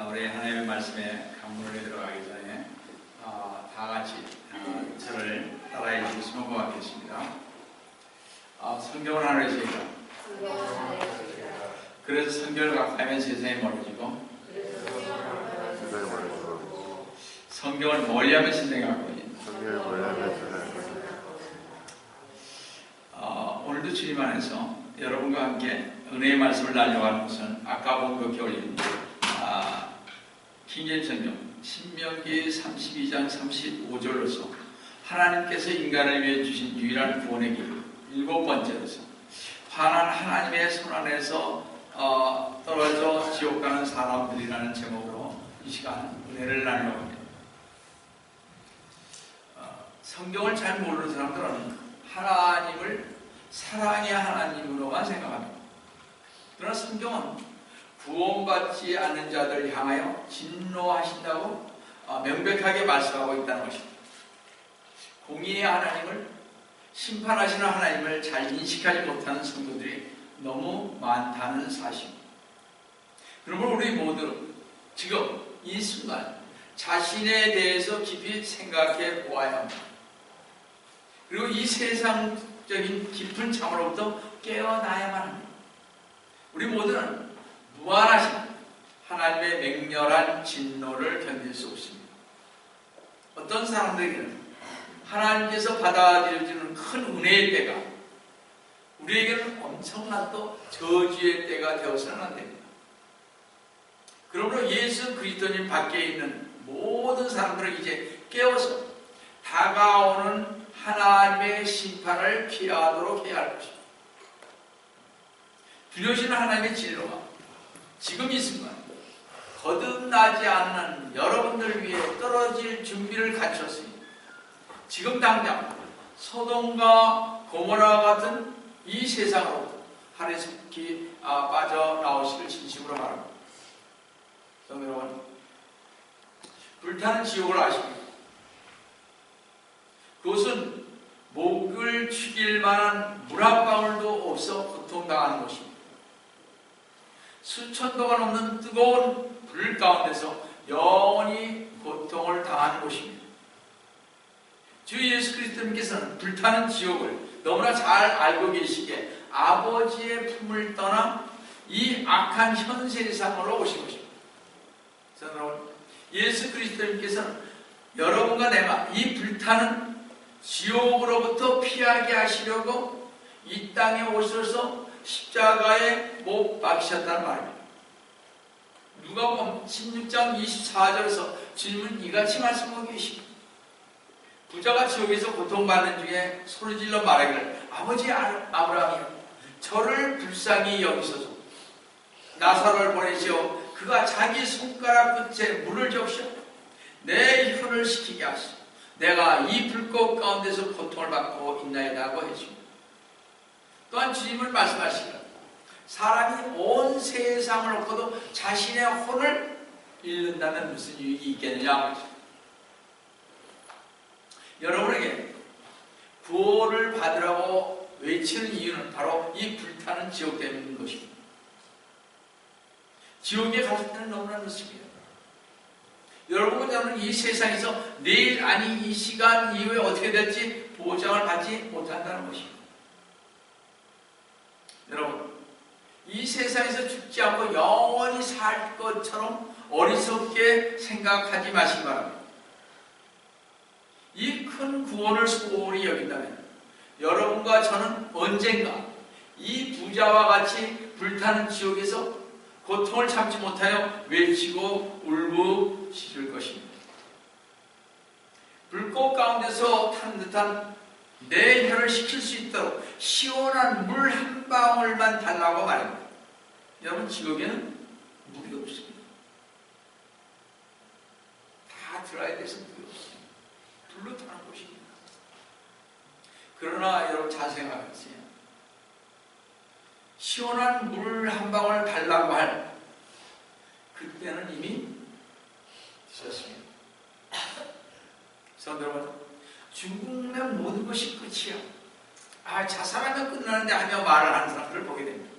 우리 하나님의 말씀에 강문을 들어가기 전에 다 같이 저를 따라해 주시면 고맙겠습니다. 성경을 하나 읽으시죠. 그래서 성경을 각하면 세상에 멀어지고 성경을 멀리하면 세상에 가까워진다. 오늘도 주님 안에서 여러분과 함께 은혜의 말씀을 나누어가는 것은 아까 본 그 교리 킹제임스 성경 신명기 32장 35절로서 하나님께서 인간을 위해 주신 유일한 구원의 길 7번째로서 환한 하나님의 손 안에서 떨어져 지옥 가는 사람들이라는 제목으로 이 시간 은혜를 나누려고 합니다. 성경을 잘 모르는 사람들은 하나님을 사랑의 하나님으로만 생각합니다. 그러나 성경은 구원받지 않는 자들 향하여 진노하신다고 명백하게 말씀하고 있다는 것입니다. 공의의 하나님을, 심판하시는 하나님을 잘 인식하지 못하는 성도들이 너무 많다는 사실입니다. 그러므로 우리 모두 지금 이 순간 자신에 대해서 깊이 생각해 보아야 합니다. 그리고 이 세상적인 깊은 잠으로부터 깨어나야만 합니다. 우리 모두는 무한하신 하나님의 맹렬한 진노를 견딜 수 없습니다. 어떤 사람들에게는 하나님께서 받아들여주는 큰 은혜의 때가 우리에게는 엄청난 또 저주의 때가 되어서는 안 됩니다. 그러므로 예수 그리스도님 밖에 있는 모든 사람들은 이제 깨어서 다가오는 하나님의 심판을 피하도록 해야 할 것입니다. 두려우시는 하나님의 진노가 지금 이 순간 거듭나지 않는 여러분들 위해 떨어질 준비를 갖췄으니 지금 당장 소돔과 고모라 같은 이 세상으로 하루속히 빠져나오시길 진심으로 바랍니다. 성도 여러분, 불타는 지옥을 아십니까? 그것은 목을 죽일 만한 물 한 방울도 없어 고통당하는 곳입니다. 수천도가 넘는 뜨거운 불 가운데서 영원히 고통을 당하는 곳입니다. 주 예수 그리스도님께서는 불타는 지옥을 너무나 잘 알고 계시기에 아버지의 품을 떠나 이 악한 현 세상으로 오신 것입니다. 여러분, 예수 그리스도님께서는 여러분과 내가 이 불타는 지옥으로부터 피하게 하시려고 이 땅에 오셔서 십자가에 못 박히셨다는 말입니다. 누가복음 16장 24절에서 주님은 이같이 말씀하고 계십니다. 부자가 지옥에서 고통받는 중에 소리질러 말하기를 아버지 아브라함이여 저를 불쌍히 여기소서 나사로를 보내시어 그가 자기 손가락 끝에 물을 적셔 내 혀를 식히게 하시오 내가 이 불꽃 가운데서 고통을 받고 있나이다 고 해줍니다. 또한 주님을 말씀하시기를 사람이 온 세상을 놓고도 자신의 혼을 잃는다면 무슨 유익이 있겠느냐. 여러분에게 구원을 받으라고 외치는 이유는 바로 이 불타는 지옥 때문인 것입니다. 지옥에 갔을 때는 너무나 늦습니다. 여러분과 저는 이 세상에서 내일 아니 이 시간 이후에 어떻게 될지 보장을 받지 못한다는 것입니다. 여러분, 이 세상에서 죽지 않고 영원히 살 것처럼 어리석게 생각하지 마시기 바랍니다. 이 큰 구원을 소홀히 여긴다면 여러분과 저는 언젠가 이 부자와 같이 불타는 지옥에서 고통을 참지 못하여 외치고 울부짖을 것입니다. 불꽃 가운데서 탄 듯한 내 혀를 식힐 수 있도록 시원한 물 한 방울만 달라고 말합니다. 여러분, 지옥에는 물이 없습니다. 다 들어야 돼서 물이 없습니다. 불로 타는 곳입니다. 그러나 여러분 잘 생각하세요. 시원한 물 한 방울 달라고 할 그때는 이미 있었습니다. 성도 여러분, 죽으면 모든 것이 끝이야. 자살하면 끝나는데 하며 말을 하는 사람들을 보게 됩니다.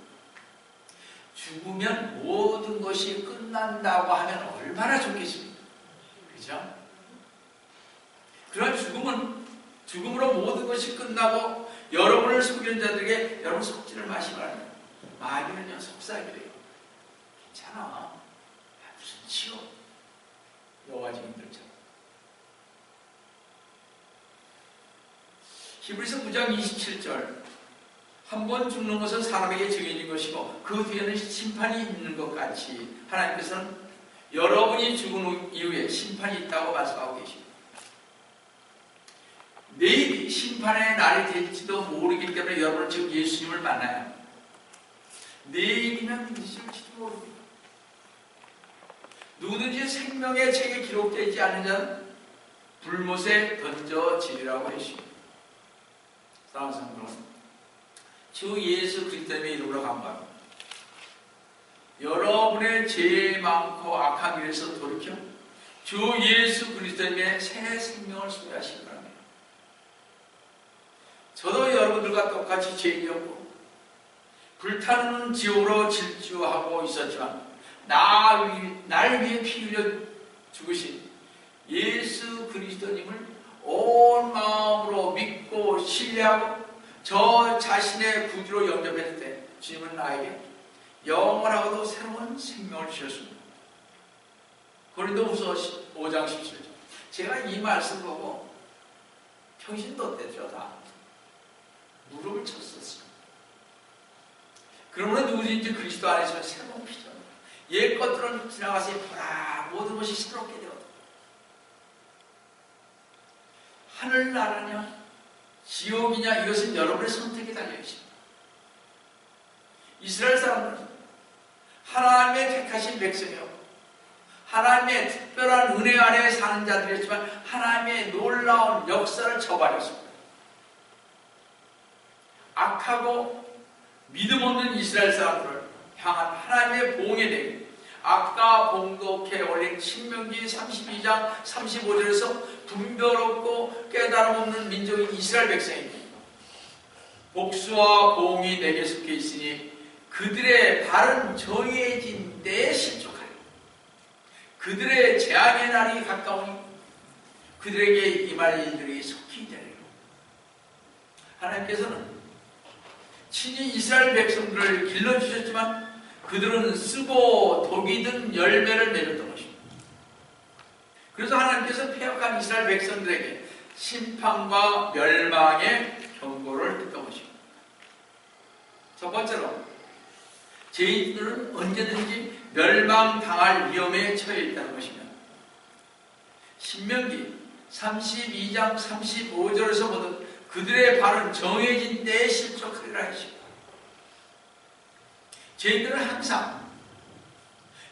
죽으면 모든 것이 끝난다고 하면 얼마나 좋겠습니까? 그죠? 그런 죽음으로 모든 것이 끝나고 여러분을 속이는 자들에게 여러분 속지를 마시기 바랍니다. 마귀는요, 속삭이래요. 괜찮아. 무슨 치욕. 여호와 증인들처럼. 히브리서 9장 27절. 한 번 죽는 것은 사람에게 정해진 것이고 그 뒤에는 심판이 있는 것 같이 하나님께서는 여러분이 죽은 이후에 심판이 있다고 말씀하고 계십니다. 내일이 심판의 날이 될지도 모르기 때문에 여러분은 지금 예수님을 만나야 합니다. 내일이면 늦을지도 모릅니다. 누구든지 생명의 책에 기록되지 않은 자는 불못에 던져지리라고 했습니다. 사랑하는 성도 여러분, 주 예수 그리스도의 이름으로 간구합니다. 여러분의 죄 많고 악한 길에서 돌이켜 주 예수 그리스도의 새 생명을 소유하시기 바랍니다. 저도 여러분들과 똑같이 죄인이었고 불타는 지옥으로 질주하고 있었지만 날 위해 피 흘려 죽으신 예수 그리스도님을 온 마음으로 믿고 신뢰하고 저 자신의 구주로 영접했을 때 주님은 나에게 영원하고도 새로운 생명을 주셨습니다. 고린도후서 5장 17절. 제가 이 말씀 보고 평신도 때죠. 다 무릎을 쳤었어요. 그러므로 누구든지 그리스도 안에서 새로운 피조. 옛 것들은 지나가서 보라 모든 것이 새롭게 되었다. 하늘나라냐 지옥이냐 이것은 여러분의 선택에 달려있습니다. 이스라엘 사람들은 하나님의 택하신 백성이었고 하나님의 특별한 은혜 안에 사는 자들이었지만 하나님의 놀라운 역사를 저버렸습니다. 악하고 믿음 없는 이스라엘 사람들을 향한 하나님의 보응에 대해 아까 봉독해 올린 신명기 32장 35절에서 분별 없고 깨달음 없는 민족인 이스라엘 백성입니다. 복수와 보응이 내게 속해 있으니 그들의 발은 정해진 때에 실족하리라. 그들의 재앙의 날이 가까우니 그들에게 임할 일들이 속히 되리라. 하나님께서는 친히 이스라엘 백성들을 길러주셨지만 그들은 쓰고 독이 든 열매를 맺었던 것입니다. 그래서 하나님께서 폐역한 이스라엘 백성들에게 심판과 멸망의 경고를 했던 것입니다. 첫 번째로 죄인들은 언제든지 멸망당할 위험에 처해 있다는 것입니다. 신명기 32장 35절에서 보듯 그들의 발은 정해진 때에 실족하리라 했습니다. 죄인들은 항상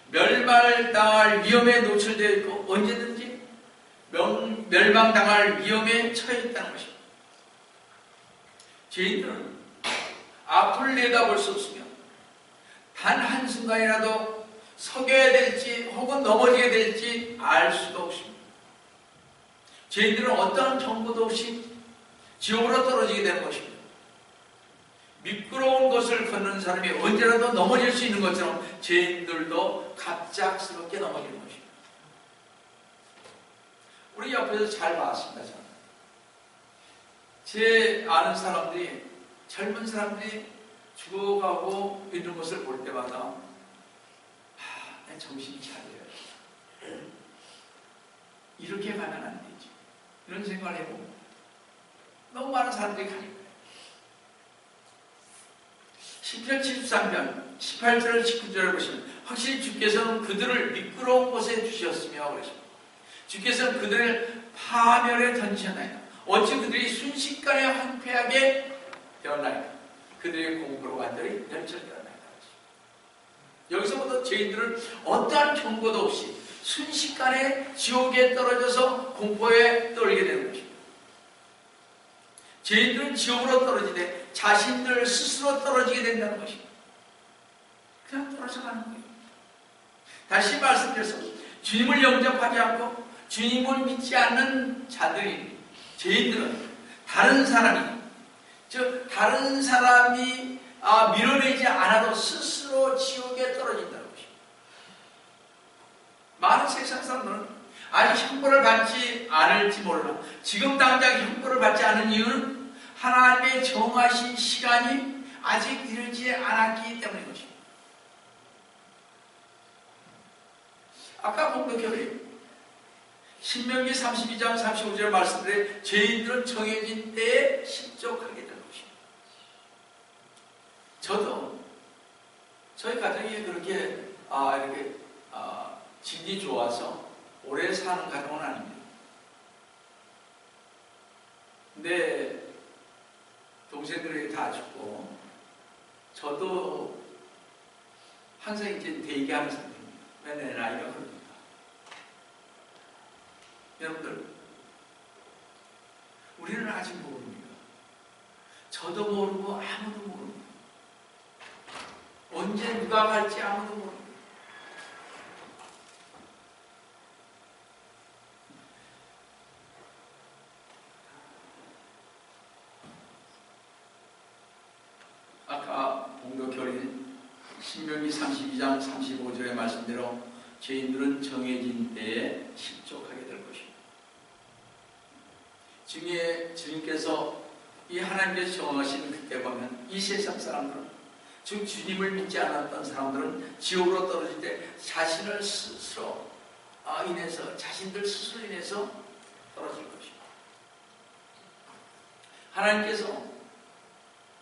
멸망당할 위험에 노출되어 있고 언제든지 멸망당할 위험에 처해 있다는 것입니다. 죄인들은 앞을 내다볼 수 없으며 단 한순간이라도 서게 될지 혹은 넘어지게 될지 알 수도 없습니다. 죄인들은 어떠한 정보도 없이 지옥으로 떨어지게 되는 것입니다. 미끄러운 것을 걷는 사람이 언제라도 넘어질 수 있는 것처럼 죄인들도 갑작스럽게 넘어지는 것입니다. 우리 옆에서 잘 봤습니다. 저는. 제 아는 사람들이 젊은 사람들이 죽어가고 있는 것을 볼 때마다 내 정신이 차려요. 이렇게 가면 안 되지. 이런 생각을 해보면 너무 많은 사람들이 가니까 시편 73편 18절 19절을 보시면 확실히 주께서는 그들을 미끄러운 곳에 두셨으며 그러십니다. 주께서는 그들을 파멸에 던지셨나이다. 어찌 그들이 순식간에 황폐하게 되었나이다. 그들의 공부로 완전히 멸절되었나이다. 여기서부터 죄인들은 어떠한 경고도 없이 순식간에 지옥에 떨어져서 공포에 떨게 되는 것입니다. 죄인들은 지옥으로 떨어지되 자신들 스스로 떨어지게 된다는 것입니다. 그냥 떨어져 가는 거예요. 다시 말씀드려서 주님을 영접하지 않고 주님을 믿지 않는 자들이 죄인들은 다른 사람이 즉 다른 사람이 밀어내지 않아도 스스로 지옥에 떨어진다는 것입니다. 많은 세상 사람들은 아직 형벌을 받지 않을지 몰라. 지금 당장 형벌을 받지 않은 이유는 하나님의 정하신 시간이 아직 이르지 않았기 때문인 것입니다. 아까 공동교회 신명기 32장 35절 말씀드린 죄인들은 정해진 때에 실족하게 될 것입니다. 저도 저희 가정이 그렇게 이렇게 질이 좋아서 오래 사는 가정은 아닙니다. 근데 동생들이 다 죽고 저도 항상 이제 대기하는 상태입니다. 왜 내 나이가 그럽니까? 여러분들, 우리는 아직 모릅니다. 저도 모르고 아무도 모릅니다. 언제 누가 갈지 아무도 모릅니다. 아까 봉독교린 신명기 32장 35절의 말씀대로 죄인들은 정해진 때에 실족하게 될 것입니다. 주님께서 이 하나님께서 정하신 그때 보면 이 세상 사람들은, 즉 주님을 믿지 않았던 사람들은 지옥으로 떨어질 때 자신들 스스로 인해서 떨어질 것입니다. 하나님께서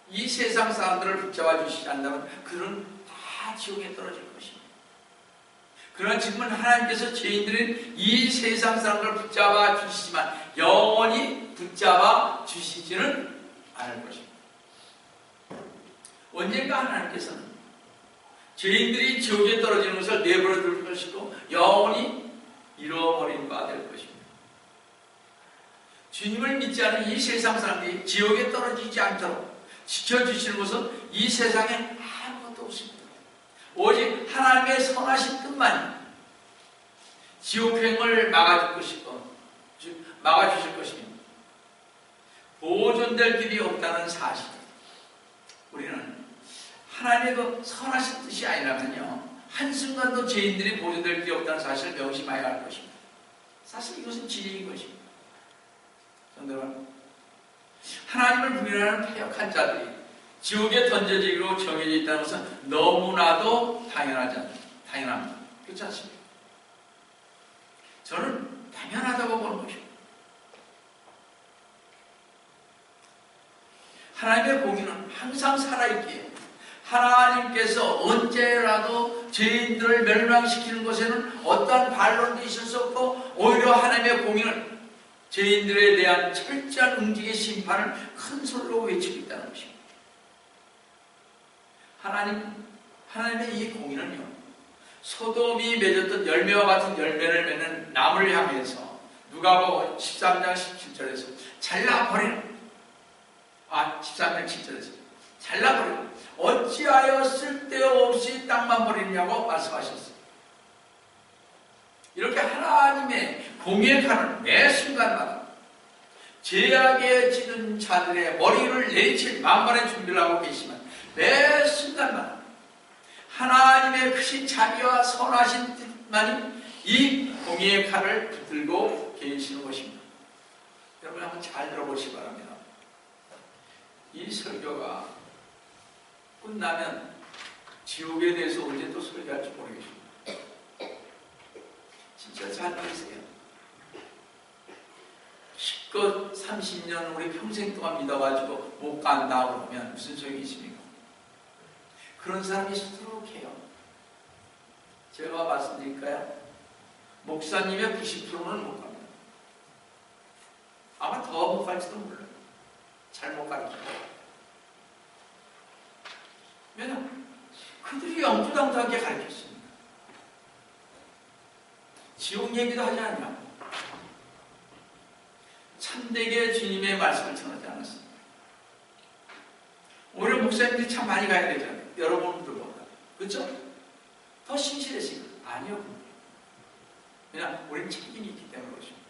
이 세상 사람들을 붙잡아 주시지 않는다면 그들은 다 지옥에 떨어질 것입니다. 그러나 지금은 하나님께서 죄인들은 이 세상 사람들을 붙잡아 주시지만 영원히 붙잡아 주시지는 않을 것입니다. 언젠가 하나님께서는 죄인들이 지옥에 떨어지는 것을 내버려 둘 것이고 영원히 잃어버린 바 될 것입니다. 주님을 믿지 않은 이 세상 사람들이 지옥에 떨어지지 않도록 지켜주시는 것은 이 세상에 아무것도 없습니다. 오직 하나님의 선하신 뜻만이 지옥행을 막아주실 것입니다. 보존될 길이 없다는 사실. 우리는 하나님의 그 선하신 뜻이 아니라면요, 한순간도 죄인들이 보존될 길이 없다는 사실을 명심해야 할 것입니다. 사실 이것은 진리인 것입니다. 여러분, 하나님을 부인하는 패역한 자들이 지옥에 던져지기로 정해져 있다는 것은 너무나도 당연합니다. 그렇지 않습니까? 저는 당연하다고 보는 것입니다. 하나님의 공의는 항상 살아있기에 하나님께서 언제라도 죄인들을 멸망시키는 것에는 어떠한 반론도 있을 수 없고, 오히려 하나님의 공의는 죄인들에 대한 철저한 응징의 심판을 큰 소리로 외치고 있다는 것입니다. 하나님의 이 공의는요, 소돔이 맺었던 열매와 같은 열매를 맺는 나무를 향해서 누가복음 13장 17절에서 잘라버리는, 13장 7절에서 잘라버리는, 어찌하여 쓸데없이 땅만 버리냐고 말씀하셨어요. 이렇게 하나님의 공의의 칼은 매 순간마다 죄악에 지는 자들의 머리를 내칠 만반의 준비를 하고 계시면 매 순간마다 하나님의 크신 자비와 선하신 뜻만이 이 공의의 칼을 붙들고 계시는 것입니다. 여러분 한번 잘 들어보시기 바랍니다. 이 설교가 끝나면 지옥에 대해서 언제 또 설교할지 모르겠습니다. 진짜 잘 들으세요. 기껏 30년 우리 평생 동안 믿어가지고 못 간다 그러면 무슨 소용이 있습니까? 그런 사람이 수두룩해요. 제가 말씀드릴까요? 목사님의 90%는 못 갑니다. 아마 더 못 갈지도 몰라요. 잘못 가르치고. 왜냐면 그들이 영구당당하게 가르쳤습니다. 지옥 얘기도 하지 않냐고. 참되게 주님의 말씀을 전하지 않았습니다. 오히려 목사님들이 참 많이 가야 되잖아요. 여러분들보다. 그렇죠? 더 신실했습니다. 아니요. 왜냐하면 우리는 책임이 있기 때문에 그렇습니다.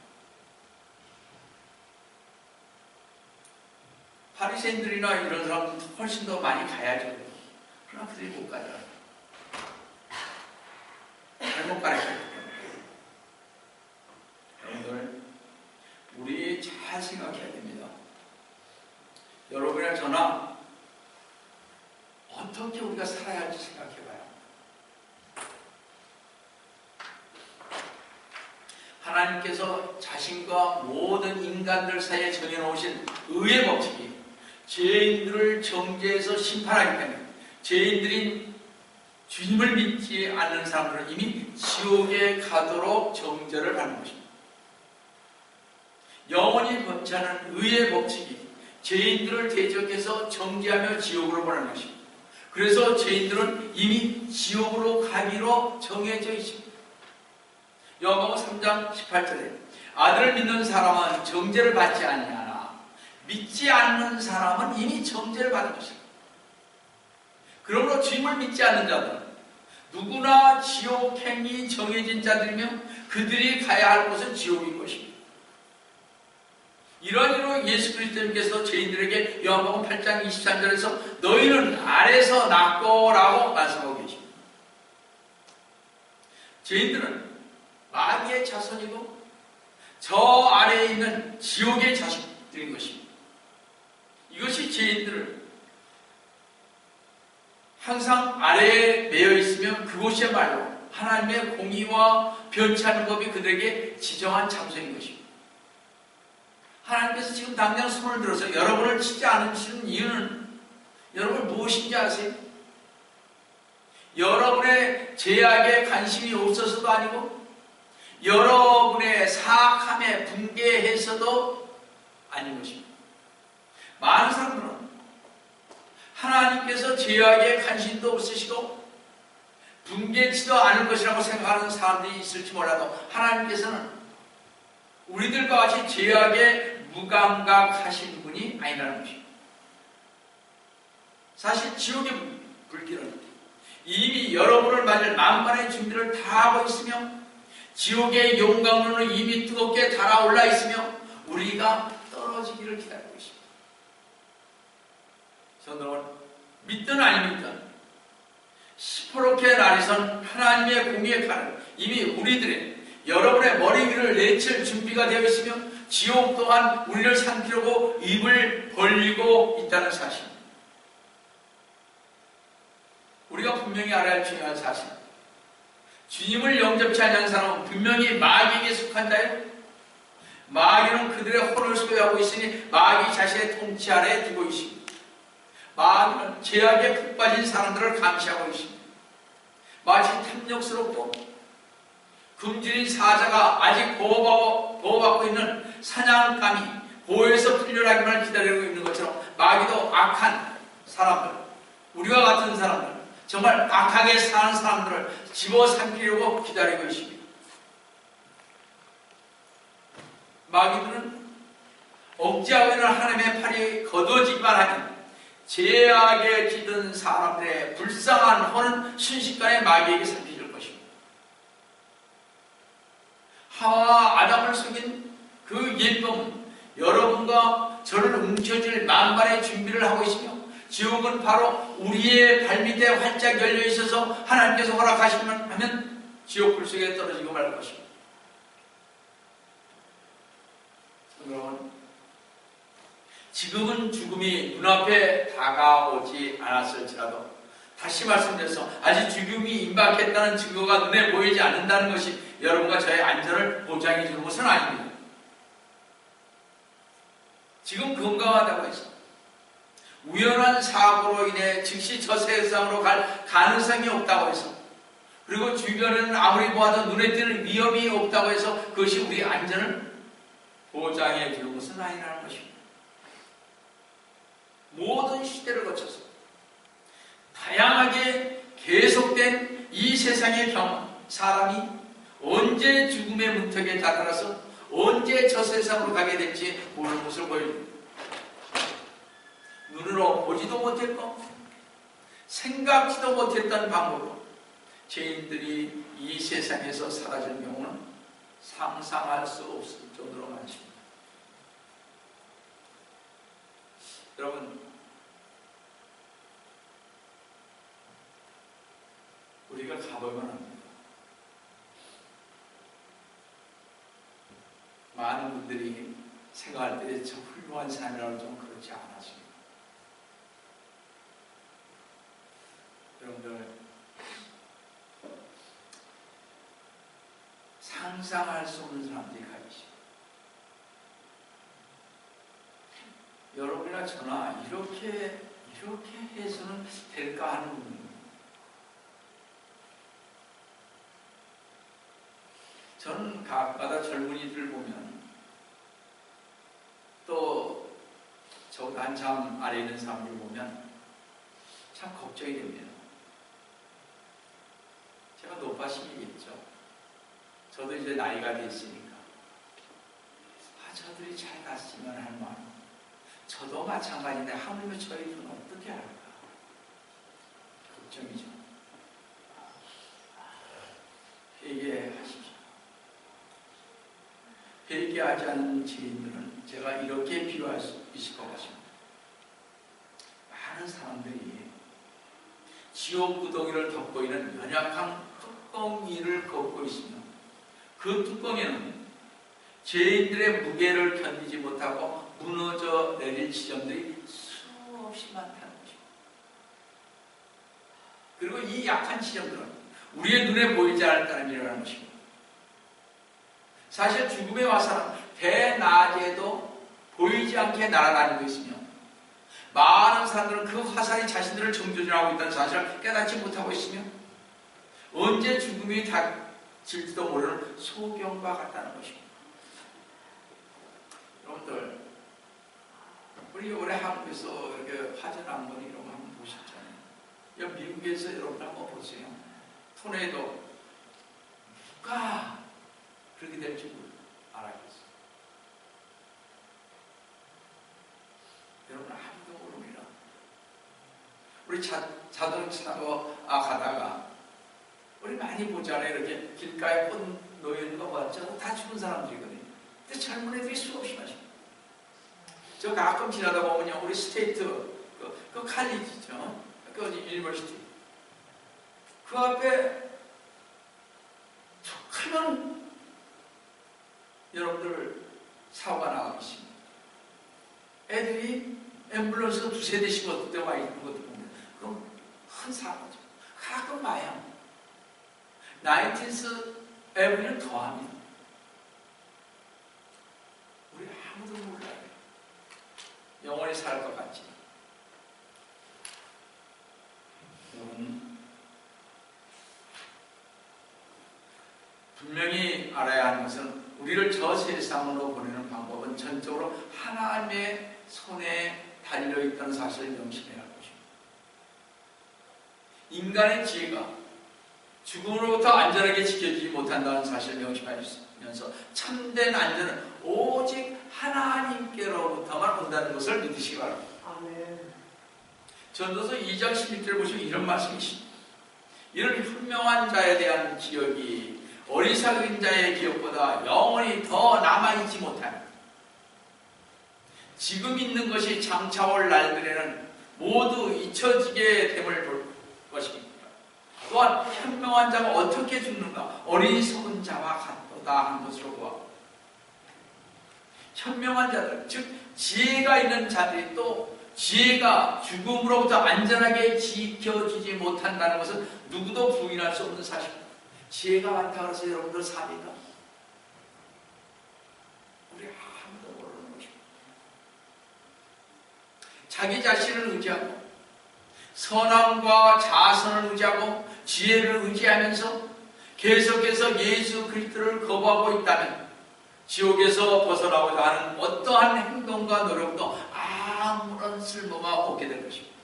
바리새인들이나 이런 사람들 훨씬 더 많이 가야죠. 그러나 그들이 못 가더라. 잘못 가르쳤기 때문에. 여러분들, 우리 잘 생각해야 됩니다. 여러분이나 저나 어떻게 우리가 살아야 할지 생각해봐요. 하나님께서 자신과 모든 인간들 사이에 정해놓으신 의의 법칙이 죄인들을 정죄해서 심판하기 때문에 죄인들인 주님을 믿지 않는 사람들은 이미 지옥에 가도록 정죄를 받는 것입니다. 영원히 범죄하는 의의 법칙이 죄인들을 대적해서 정죄하며 지옥으로 보내는 것입니다. 그래서 죄인들은 이미 지옥으로 가기로 정해져 있습니다. 요한복음 3장 18절에 아들을 믿는 사람은 정죄를 받지 아니하나 믿지 않는 사람은 이미 정죄를 받은 것입니다. 그러므로 주님을 믿지 않는 자들은 누구나 지옥행이 정해진 자들이며 그들이 가야 할 곳은 지옥인 것입니다. 이런 이유로 예수 그리스도님께서 죄인들에게 요한복음 8장 23절에서 너희는 아래서 났고 라고 말씀하고 계십니다. 죄인들은 마귀의 자손이고 저 아래에 있는 지옥의 자식들인 것입니다. 이것이 죄인들을 항상 아래에 매여 있으면 그곳이야말로 하나님의 공의와 변치하는 법이 그들에게 지정한 장소인 것입니다. 하나님께서 지금 당장 손을 들어서 여러분을 치지 않으시는 이유는 여러분 무엇인지 아세요? 여러분의 죄악에 관심이 없어서도 아니고 여러분의 사악함에 분개해서도 아닌 것입니다. 많은 사람들은 하나님께서 죄악에 관심도 없으시고 분개치도 않을 것이라고 생각하는 사람들이 있을지 몰라도 하나님께서는 우리들과 같이 죄악에 무감각하신 분이 아니라는 것입니다. 사실 지옥의 불길은 이미 여러분을 맞을 만반의 준비를 다 하고 있으며 지옥의 용광로는 이미 뜨겁게 달아올라 있으며 우리가 떨어지기를 기다리고 있습니다. 성도는 믿든 안 믿든 시퍼렇게 날이선 하나님의 공의의 칼은 이미 우리들의 여러분의 머리 위를 내칠 준비가 되어 있으며 지옥 또한 우리를 삼키려고 입을 벌리고 있다는 사실. 우리가 분명히 알아야 할 중요한 사실. 주님을 영접치 않는 사람은 분명히 마귀에게 속한 자예요. 마귀는 그들의 혼을 소유하고 있으니 마귀 자신의 통치 아래에 두고 있습니다. 마귀는 죄악에 푹 빠진 사람들을 감시하고 있습니다. 마치 탐욕스럽고 굶주린 사자가 아직 보호받고 있는 사냥감이 보호에서 풀려나기만 기다리고 있는 것처럼 마귀도 악한 사람들, 우리와 같은 사람들, 정말 악하게 사는 사람들을 집어삼키려고 기다리고 있습니다. 마귀들은 억제하고 있는 하나님의 팔이 걷어지기만 하면 죄악에 찌든 사람들의 불쌍한 혼은 순식간에 마귀에게 삼켜질 것입니다. 하와와 아담을 속인 그 예쁨은 여러분과 저를 움켜쥘 만반의 준비를 하고 있으며 지옥은 바로 우리의 발밑에 활짝 열려 있어서 하나님께서 허락하시면 하면 지옥 불 속에 떨어지고 말 것입니다. 여러분, 지금은 죽음이 눈앞에 다가오지 않았을지라도 다시 말씀드려서 아직 죽음이 임박했다는 증거가 눈에 보이지 않는다는 것이 여러분과 저의 안전을 보장해 주는 것은 아닙니다. 지금 건강하다고 해서 우연한 사고로 인해 즉시 저 세상으로 갈 가능성이 없다고 해서 그리고 주변에는 아무리 보아도 눈에 띄는 위험이 없다고 해서 그것이 우리 안전을 보장해 주는 것은 아니라는 것입니다. 모든 시대를 거쳐서 다양하게 계속된 이 세상의 경험, 사람이 언제 죽음의 문턱에 다다라서 언제 저 세상으로 가게 될지 모르는 것을 보여줍니다. 눈으로 보지도 못했고 생각지도 못했던 방법으로 죄인들이 이 세상에서 사라지는 경우는 상상할 수 없을 정도로 많습니다. 여러분, 우리가 가보면 합니다. 많은 분들이 생각할 때 저 훌륭한 삶이라고 좀 그렇지 않았습니다. 여러분들, 상상할 수 없는 사람들이 가 계십니다. 여러분이나 저나 이렇게 해서는 될까 하는 부분입니다. 저는 가끔가다 젊은이들 보면 또 저보다 한참 아래 있는 사람들 보면 참 걱정이 됩니다. 제가 높아시겠죠. 저도 이제 나이가 됐으니까 저들이 잘 갔으면 하는 마음. 저도 마찬가지인데 하물며 저희들은 어떻게 할까? 걱정이죠. 회개하십시오. 회개하지 않는 지인들은 제가 이렇게 비유할 수 있을 것 같습니다. 많은 사람들이 지옥 구덩이를 덮고 있는 연약한 뚜껑이를 걷고 있으며 그 뚜껑에는 죄인들의 무게를 견디지 못하고 무너져 내릴 지점들이 수없이 많다는 것입니다. 그리고 이 약한 지점들은 우리의 눈에 보이지 않을 따름이라는 것입니다. 사실 죽음의 화살은 대낮에도 보이지 않게 날아다니고 있으며 많은 사람들은 그 화살이 자신들을 정조준하고 있다는 사실을 깨닫지 못하고 있으며 언제 죽음이 닥칠지도 모르는 소경과 같다는 것입니다. 여러분들, 우리 올해 한국에서 이렇게 화재 난 건 이런 거 한번 보셨잖아요. 미국에서 여러분 한번 보세요. 토네이도 누가 그렇게 될 줄 알았겠어요. 여러분 아무도 모릅니다. 우리 자동차 타고 가다가 우리 많이 보잖아요. 이렇게 길가에 꽃 놓여있는 거 봤죠? 다 죽은 사람들이거든요. 근데 젊은 애들이 수없이 마십니다. 저 가끔 지나다 보면요, 우리 스테이트 그 칼리지죠, 그 유니버시티 그 앞에 큰 여러분들 사고가 나가고 있습니다. 애들이 앰뷸런스가 두세 대씩 어떤 때 와 있는 것도 보면 그건 큰 사고죠. 가끔 봐요. 나인틴스 에브리는 더합니다. 우리 아무도 몰라요. 영원히 살 것 같지. 여러분, 분명히 알아야 하는 것은 우리를 저 세상으로 보내는 방법은 전적으로 하나님의 손에 달려있다는 사실을 명심해야 할 것입니다. 인간의 지혜가 죽음으로부터 안전하게 지켜지지 못한다는 사실을 명심하면서 참된 안전은 오직 하나님께로부터만 온다는 것을 믿으시기 바랍니다. 아멘. 전도서 2장 16절을 보시면 이런 말씀이 있습니다. 이런 현명한 자에 대한 기억이 어리석은 자의 기억보다 영원히 더 남아있지 못하니 지금 있는 것이 장차 올 날들에는 모두 잊혀지게 됨을 볼 것입니다. 또한 현명한 자가 어떻게 죽는가? 어리석은 자와 같도다 하는 것으로 보아 현명한 자들, 즉 지혜가 있는 자들이 또 지혜가 죽음으로부터 안전하게 지켜지지 못한다는 것은 누구도 부인할 수 없는 사실입니다. 지혜가 많다고 해서 여러분들 삽니까? 우리 아무도 모르는 것입니다. 자기 자신을 의지하고 선함과 자선을 의지하고 지혜를 의지하면서 계속해서 예수 그리스도를 거부하고 있다면 지옥에서 벗어나고자 하는 어떠한 행동과 노력도 아무런 쓸모가 없게 될 것입니다.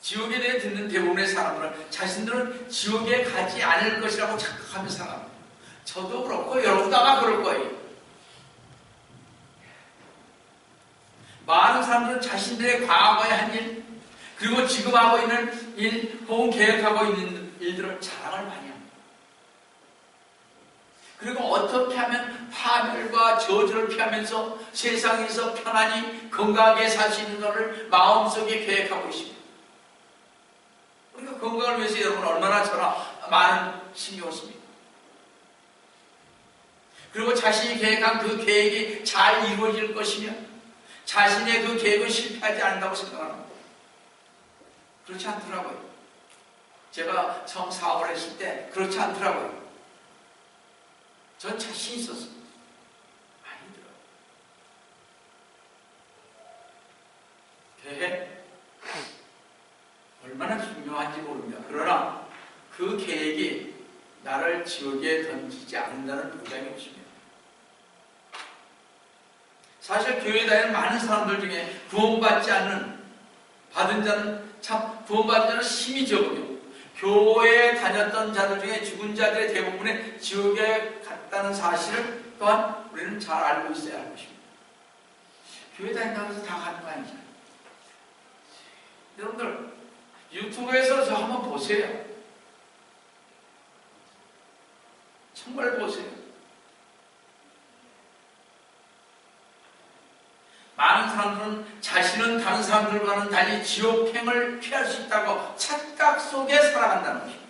지옥에 대해 듣는 대부분의 사람들은 자신들은 지옥에 가지 않을 것이라고 착각하며 살아갑니다. 저도 그렇고 여러분도 아마 그럴 거예요. 많은 사람들은 자신들의 과거에 한 일, 그리고 지금 하고 있는 일, 혹은 계획하고 있는 일들을 자랑을 많이 합니다. 그리고 어떻게 하면 파멸과 저주를 피하면서 세상에서 편안히 건강하게 살 수 있는 것을 마음속에 계획하고 있습니다. 우리가 건강을 위해서 여러분 얼마나 저나 많은 신경을 씁니다. 그리고 자신이 계획한 그 계획이 잘 이루어질 것이며 자신의 그 계획은 실패하지 않는다고 생각합니다. 그렇지 않더라고요. 제가 처음 사업을 했을 때 그렇지 않더라고요. 전 자신 있었어요. 아니더라고요. 계획 얼마나 중요한지 모릅니다. 그러나 그 계획이 나를 지옥에 던지지 않는다는 보장이 없습니다. 사실 교회에 다니는 많은 사람들 중에 구원받지 않는 받은 자는 참 구원받은 자는 힘이 적으며 교회에 다녔던 자들 중에 죽은 자들의 대부분의 지옥에 갔다는 사실을 또한 우리는 잘 알고 있어야 할 것입니다. 교회 다닌다고 해서 다 가는 거 아니잖아요. 여러분들 유튜브에서 저 한번 보세요. 정말 보세요. 많은 사람들은 자신은 다른 사람들과는 달리 지옥행을 피할 수 있다고 착각 속에 살아간다는 것입니다.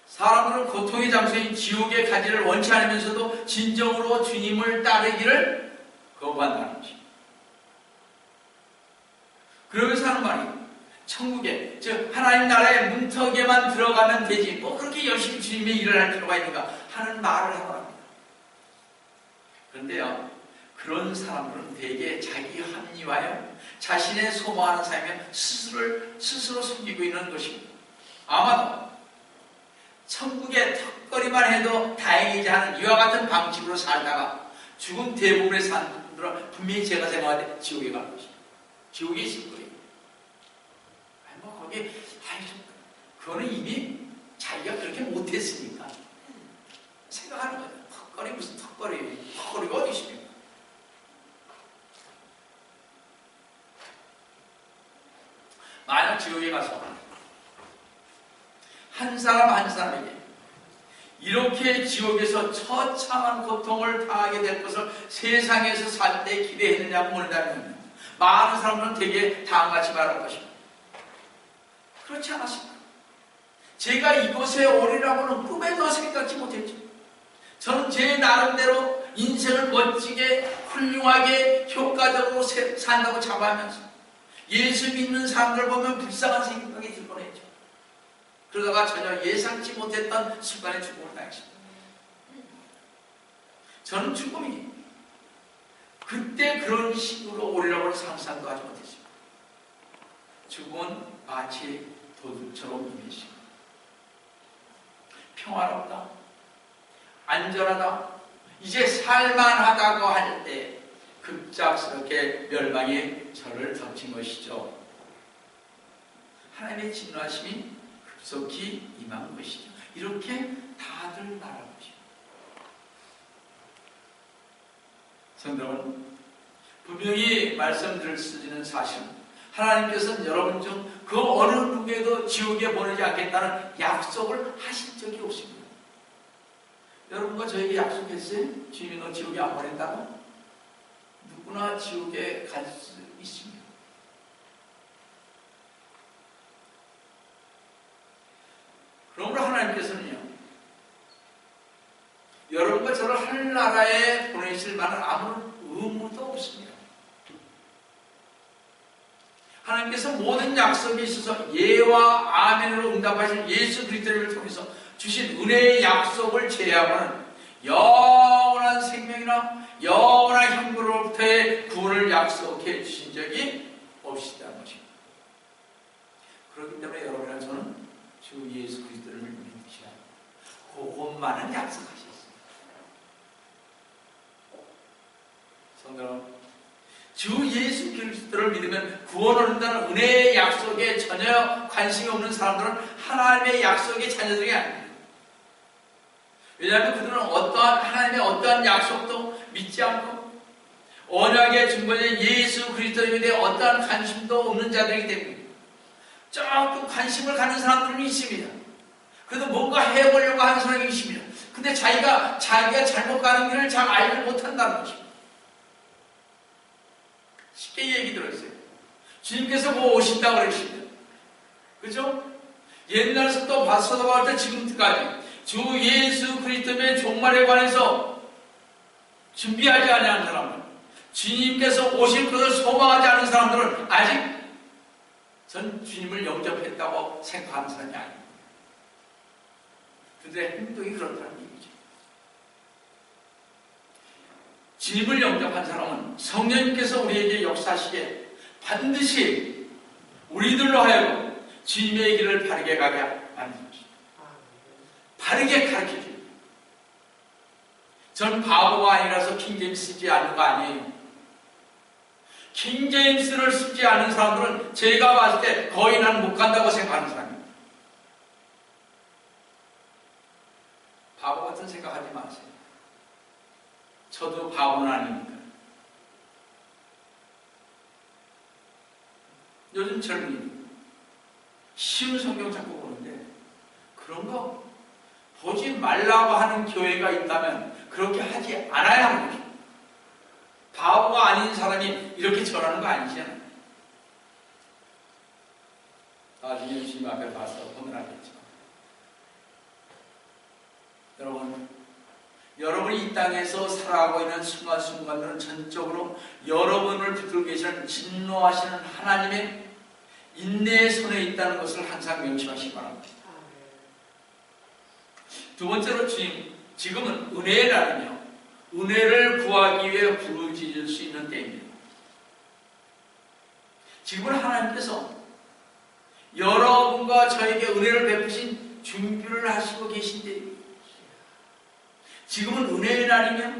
사람들은 고통의 장소인 지옥에 가기를 원치 않으면서도 진정으로 주님을 따르기를 거부한다는 것입니다. 그러면서 하는 말이 천국에, 즉 하나님 나라의 문턱에만 들어가면 되지 뭐 그렇게 열심히 주님의 일을 할 필요가 있는가 하는 말을 하고 합니다. 그런데요, 그런 사람들은 대개 자기 합리화요, 자신의 소망하는 삶에 스스로 숨기고 있는 것입니다. 아마도 천국에 턱걸이만 해도 다행이지 하는 이와 같은 방식으로 살다가 죽은 대부분의 사람들은 분명히 제가 생각할 때 지옥에 가는 것입니다. 지옥에 있을 거예요. 아니 뭐 거기 그거는 이미 자기가 그렇게 못했으니까 생각하는 거예요. 턱걸이 무슨 턱걸이가 어디 있습니까? 만약 지옥에 가서 한 사람 한 사람에게 이렇게 지옥에서 처참한 고통을 당하게 될 것을 세상에서 살 때 기대했느냐고 묻는다면 많은 사람들은 되게 다음같이 말할 것입니다. 그렇지 않았습니다. 제가 이곳에 오리라고는 꿈에도 생각지 못했죠. 저는 제 나름대로 인생을 멋지게 훌륭하게 효과적으로 산다고 자부하면서 예수 믿는 사람들 보면 불쌍한 생각이 들 뻔했죠. 그러다가 전혀 예상치 못했던 순간에 죽음을 당했습니다. 저는 죽음이 그때 그런 식으로 오리라고는 상상도 하지 못했습니다. 죽음은 마치 도둑처럼 임했습니다. 평화롭다, 안전하다, 이제 살만하다고 할 때 급작스럽게 멸망이 저를 덮친 것이죠. 하나님의 진노하심이 급속히 임한 것이죠. 이렇게 다들 말하는 것입니다. 성도 여러분, 분명히 말씀드릴 수 있는 사실은 하나님께서는 여러분 중 그 어느 누구에도 지옥에 보내지 않겠다는 약속을 하신 적이 없습니다. 여러분과 저에게 약속했어요? 주님이 너 지옥에 안 보낸다고? 누구나 지옥에 갈 수 있습니다. 그러므로 하나님께서는요, 여러분과 저를 하늘나라에 보내실 만한 아무런 의무도 없습니다. 하나님께서 모든 약속에 있어서 예와 아멘으로 응답하신 예수 그리스도를 통해서 주신 은혜의 약속을 제외하고는 영원한 생명이나 영원한 형벌로부터의 구원을 약속해 주신 적이 없으시다는 것입니다. 그렇기 때문에 여러분이나 저는 주 예수 그리스도를 믿으시라. 그것만은 약속하셨습니다. 성도 여러분, 주 예수 그리스도를 믿으면 구원을 얻는다는 은혜의 약속에 전혀 관심이 없는 사람들은 하나님의 약속의 자녀들이 아닙니다. 왜냐하면 그들은 하나님의 어떠한 약속도 믿지 않고 언약의 중보자인 예수 그리스도에 대해 어떠한 관심도 없는 자들이기 때문에 조금 관심을 갖는 사람들은 있습니다. 그래도 뭔가 해보려고 하는 사람이 있습니다. 근데 자기가 잘못 가는 길을 잘 알지 못한다는 것입니다. 쉽게 얘기 들었어요. 주님께서 뭐 오신다고 그러시면, 그죠? 옛날부터 봤어도 때 지금까지 주 예수 그리스도의 종말에 관해서 준비하지 않은 사람들, 주님께서 오실 것을 소망하지 않은 사람들은 아직 전 주님을 영접했다고 생각하는 사람이 아닙니다. 그들의 행동이 그렇다는 얘기죠. 주님을 영접한 사람은 성령님께서 우리에게 역사하시기에 반드시 우리들로 하여금 주님의 길을 바르게 가게 만듭니다. 바르게 가르쳐줍니다. 전 바보가 아니라서 킹제임스 쓰지 않는 거 아니에요. 킹제임스를 쓰지 않은 사람들은 제가 봤을 때 거의 난 못 간다고 생각하는 사람입니다. 바보 같은 생각하지 마세요. 저도 바보는 아닙니다. 요즘 젊은이 쉬운 성경 찾고 보는데 그런 거 보지 말라고 하는 교회가 있다면 그렇게 하지 않아야 하는 것입니다. 바보가 아닌 사람이 이렇게 전하는 거 아니잖아요. 나중에 주님 앞에 가서 혼을하겠죠. 여러분이 이 땅에서 살아가고 있는 순간순간들은 전적으로 여러분을 붙들고 계시는 진노하시는 하나님의 인내의 손에 있다는 것을 항상 명심하시기 바랍니다. 두 번째로 지금은 은혜의 날이며 은혜를 구하기 위해 부르짖을 수 있는 때입니다. 지금은 하나님께서 여러분과 저에게 은혜를 베푸신 준비를 하시고 계신 때입니다. 지금은 은혜의 날이며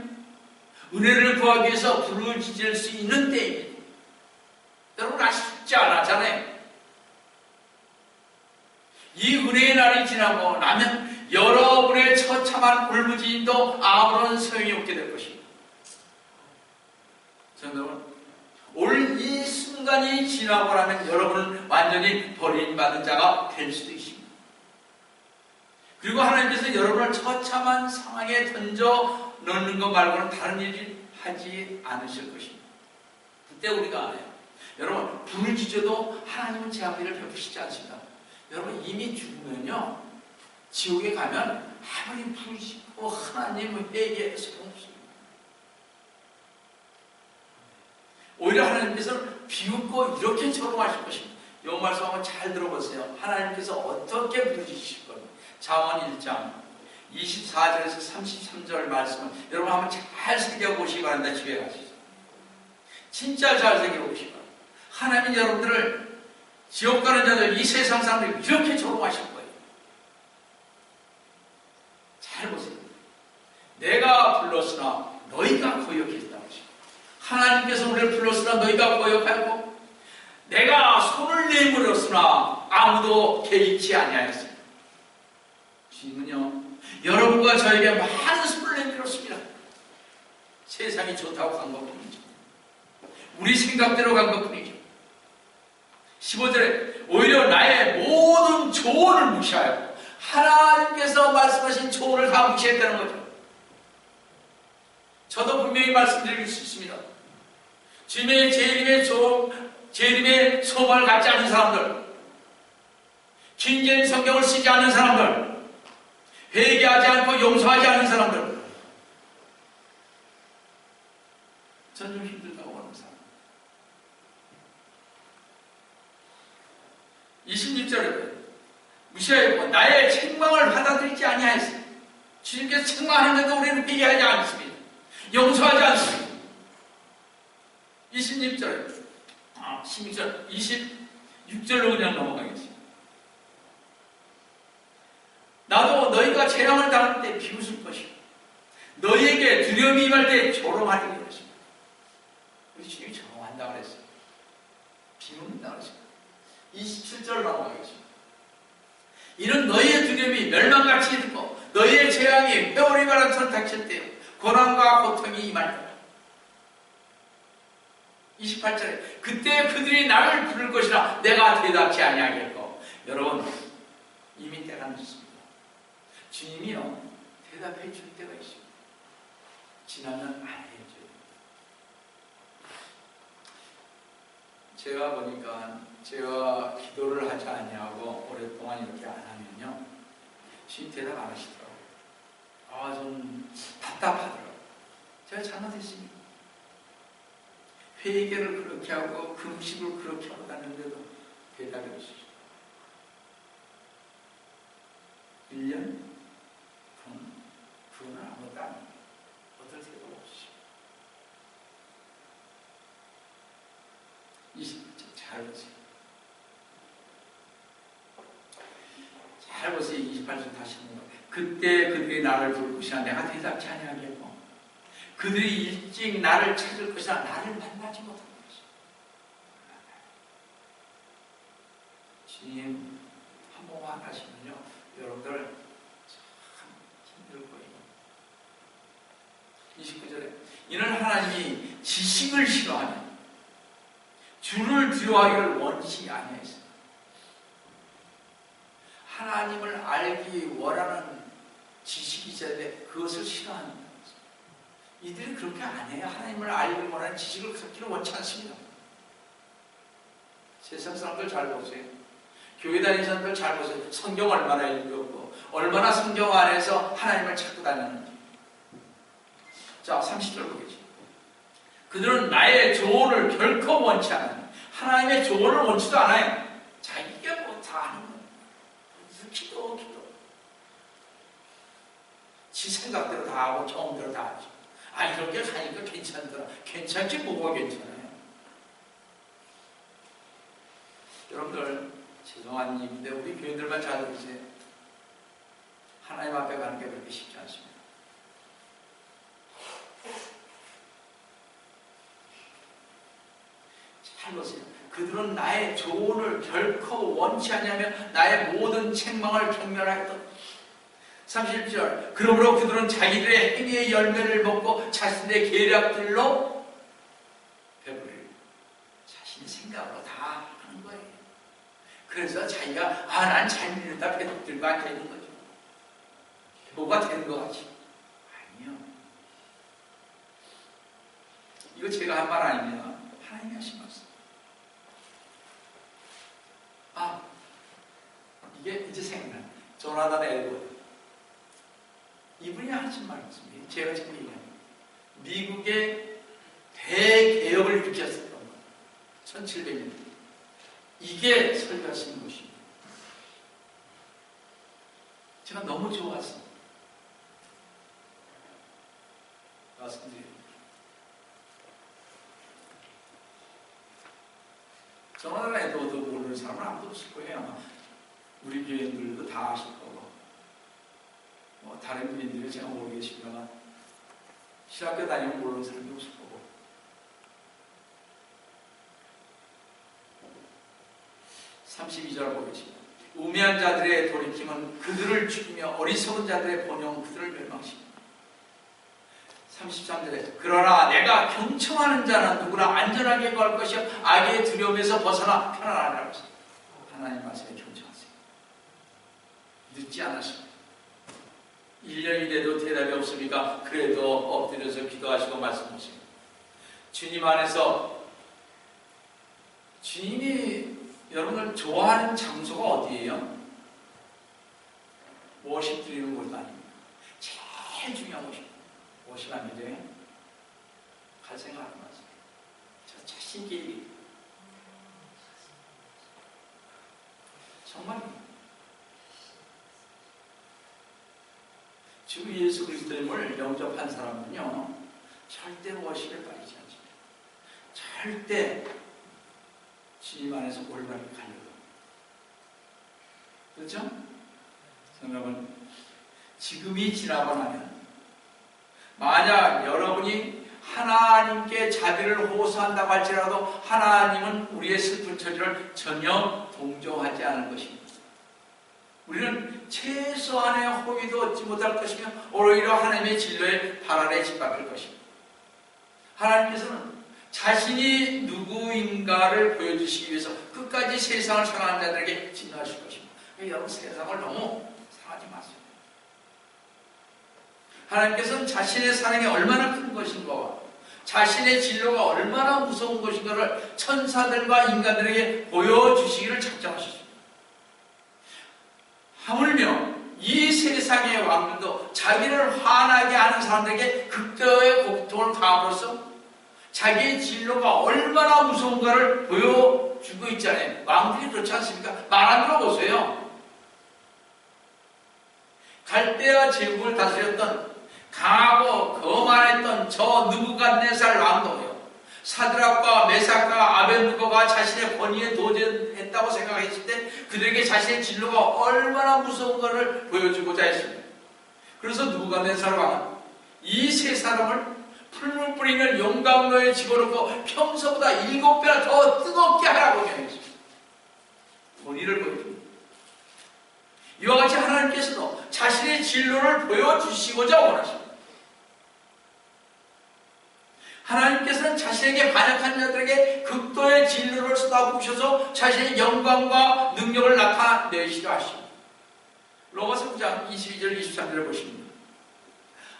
은혜를 구하기 위해서 부르짖을 수 있는 때입니다. 여러분 아직 죽지 않았잖아요. 이 은혜의 날이 지나고 나면 여러분의 처참한 울부짖음도 아무런 소용이 없게 될 것입니다. 여러분, 올 이 순간이 지나고 나면 여러분은 완전히 버림받은 자가 될 수도 있습니다. 그리고 하나님께서 여러분을 처참한 상황에 던져 넣는 것 말고는 다른 일을 하지 않으실 것입니다. 그때 우리가 알아요. 여러분, 부르짖어도 하나님은 제 앞에를 베푸시지 않습니다. 여러분, 이미 죽으면요, 지옥에 가면 아무리 부르짖고 하나님을 회개해서 없습니다. 오히려 하나님께서는 비웃고 이렇게 조롱하실 것입니다. 이 말씀 한번 잘 들어보세요. 하나님께서 어떻게 부르짖으실 겁니다. 잠언 1장 24절에서 33절 말씀을 여러분 한번 잘 새겨보시기 바랍니다. 집에 가셔서 진짜 잘 새겨보시기 바랍니다. 하나님은 여러분들을 지옥 가는 자들, 이 세상 사람들 이렇게 조롱하실 거예요. 잘 보세요. 내가 불렀으나 너희가 거역했다고 하십니다. 하나님께서 우리를 불렀으나 너희가 거역하고 내가 손을 내밀었으나 아무도 개의치 아니하였습니다. 주님은요, 여러분과 저에게 많은 손을 내밀었습니다. 세상이 좋다고 간 것뿐이죠. 우리 생각대로 간 것뿐이죠. 15절에 오히려 나의 모든 조언을 무시하여 하나님께서 말씀하신 조언을 다 무시했다는 거죠. 저도 분명히 말씀드릴 수 있습니다. 주님의 재림의 소망을 갖지 않은 사람들, 킹제임 성경을 쓰지 않는 사람들, 회개하지 않고 용서하지 않는 사람들, 전 좀 힘들다고 하는 사람. 26절에 무시하였고 나의 책망을 받아들이지 아니하였습니다. 주님께서 책망하는데도 우리는 회개하지 않습니다. 용서하지 않습니다. 16절, 16절, 26절로 그냥 넘어가겠습니다. 나도 너희가 재앙을 당할 때 비웃을 것이고 너희에게 두려움이 임할 때 조롱하리라 그랬습니다. 우리 주님이 조롱한다고 그랬어요. 비웃는다고 그랬습니다. 27절 넘어가겠습니다. 이는 너희의 두려움이 멸망같이 있고 너희의 재앙이 회오리 바람처럼 닥칠 때요 고난과 고통이 임할 때라. 28절에 그때 그들이 나를 부를 것이라 내가 대답지 아니하겠고. 여러분, 이미 때가 늦습니다. 주님이요, 대답해 줄 때가 있습니다. 지나면 안 해줘요. 제가 보니까 제가 기도를 하지 않냐고 오랫동안 이렇게 안 하면요, 주님 대답 안 하시더라고요. 좀 답답하더라고요. 제가 잘못했습니다. 회개를 그렇게 하고 금식을 그렇게 하고 다녔는데도 대답이 없으시죠. 1년? 그거는 아무것도 안 해요. 어떨 때도 없으시죠. 잘 보세요. 잘 보세요. 28절 다시 한번. 그때 그들이 나를 부를 것이나 내가 대답지 아니하겠고 그들이 일찍 나를 찾을 것이나 나를 만나지 못할 것이다. 주님 한 번만 하시면요, 여러분들 참 힘들 거예요. 29절에 이는 하나님이 지식을 싫어하며 주를 두려워하기를 원치 아니하였습니다. 하나님을 알기 원하는 지식이 있어야 돼. 그것을 싫어하는 거예요. 이들이 그렇게 안 해요. 하나님을 알기 원하는 지식을 갖기를 원치 않습니다. 세상 사람들 잘 보세요. 교회 다니는 사람들 잘 보세요. 성경 얼마나 읽었고 얼마나 성경 안에서 하나님을 찾고 다니는지. 자, 30절 보겠죠. 그들은 나의 조언을 결코 원치 않아요. 하나님의 조언을 원치도 않아요. 자기가 뭐 다 아는 거예요. 기도. 지 생각대로 다 하고 정대로 다 하죠. 이렇게 하니까 괜찮더라. 괜찮지 뭐가 괜찮아요. 여러분들 죄송한 얘기인데 우리 교인들만 잘 들으세요. 하나님 앞에 가는 게 그렇게 쉽지 않습니다. 잘 보세요. 그들은 나의 조언을 결코 원치 않냐며 나의 모든 책망을 경멸하였다. 31절 그러므로 그들은 자기들의 행위의 열매를 먹고 자신의 계략들로 배부르리라. 자신의 생각으로 다 하는 거예요. 그래서 자기가 난 잘 믿는다 들고 앉아있는 거죠. 뭐가 되는 것 같지? 아니요. 이거 제가 한 말 아닙니다. 하나님이 하신 말씀. 이게 이제 생각나. 조나단 에드워드. 이분이 하신 말씀이에요. 제가 지금 얘기합니다. 미국의 대개혁을 일으켰었던 거예요. 1700년. 이게 설교하신 것입니다. 제가 너무 좋았어요. 말씀드립니다. 조나단 에드워드 모르는 사람은 아무도 없을 거예요. 아마. 우리 교인들도 다 아실 거고, 다른 교인들은 제가 모르겠습니다만, 신학교 다니면 모르는 사람이 없을 거고. (32절) 보겠습니다. 우매한 자들의 돌이킴은 그들을 죽이며 어리석은 자들의 번영은 그들을 멸망시킵니다. 33절에 그러나 내가 경청하는 자는 누구나 안전하게 거할 것이요 악의 두려움에서 벗어나 편안하리라. 하나님 말씀에 경청하세요. 늦지 않았습니다. 1년이 돼도 대답이 없으니까 그래도 엎드려서 기도하시고 말씀하세요. 주님 안에서 주님이 여러분을 좋아하는 장소가 어디예요? 워십 드리는 곳 아닙니까? 제일 중요한 곳입니다. 워십 안 믿어요? 갈 생각 하지 마세요. 저 자신끼리 정말 주 예수 그리스도님을 영접한 사람은요 절대 워십에 빠지지 않습니다. 절대 주님 안에서 올바르게 가려고. 그렇죠? 여러분, 지금이 지나고 나면 만약 여러분이 하나님께 자비를 호소한다고 할지라도 하나님은 우리의 슬픈 처지를 전혀 동정하지 않을 것입니다. 우리는 최소한의 호의도 얻지 못할 것이며 오히려 하나님의 진로에 발 아래 짓밟힐 것입니다. 하나님께서는 자신이 누구인가를 보여주시기 위해서 끝까지 세상을 사랑하는 자들에게 진노하실 것입니다. 여러분 세상을 너무 사랑하지 마세요. 하나님께서는 자신의 사랑이 얼마나 큰 것인가와 자신의 진로가 얼마나 무서운 것인가를 천사들과 인간들에게 보여주시기를 작정하셨습니다. 하물며 이 세상의 왕들도 자기를 화나게 하는 사람들에게 극도의 고통을 가함으로써 자기의 진로가 얼마나 무서운가를 보여주고 있잖아요. 왕들이 그렇지 않습니까? 말 안 들어보세요. 갈대아 제국을 다스렸던 강하고 거만했던 저 느부갓네살 왕도요, 사드락과 메삭과 아벤누고가 자신의 권위에 도전했다고 생각했을 때 그들에게 자신의 진로가 얼마나 무서운 것을 보여주고자 했습니다. 그래서 느부갓네살 왕은 이 세 사람을 풀물 뿌리는 용광로에 집어넣고 평소보다 7배나 더 뜨겁게 하라고 명했습니다. 권위를 보여줍니다. 이와 같이 하나님께서도 자신의 진로를 보여주시고자 원하십니다. 하나님께서는 자신에게 반역한 자들에게 극도의 진로를 쏟아부으셔서 자신의 영광과 능력을 나타내시려 하십니다. 로마서 9장 22절 23절을 보십니다.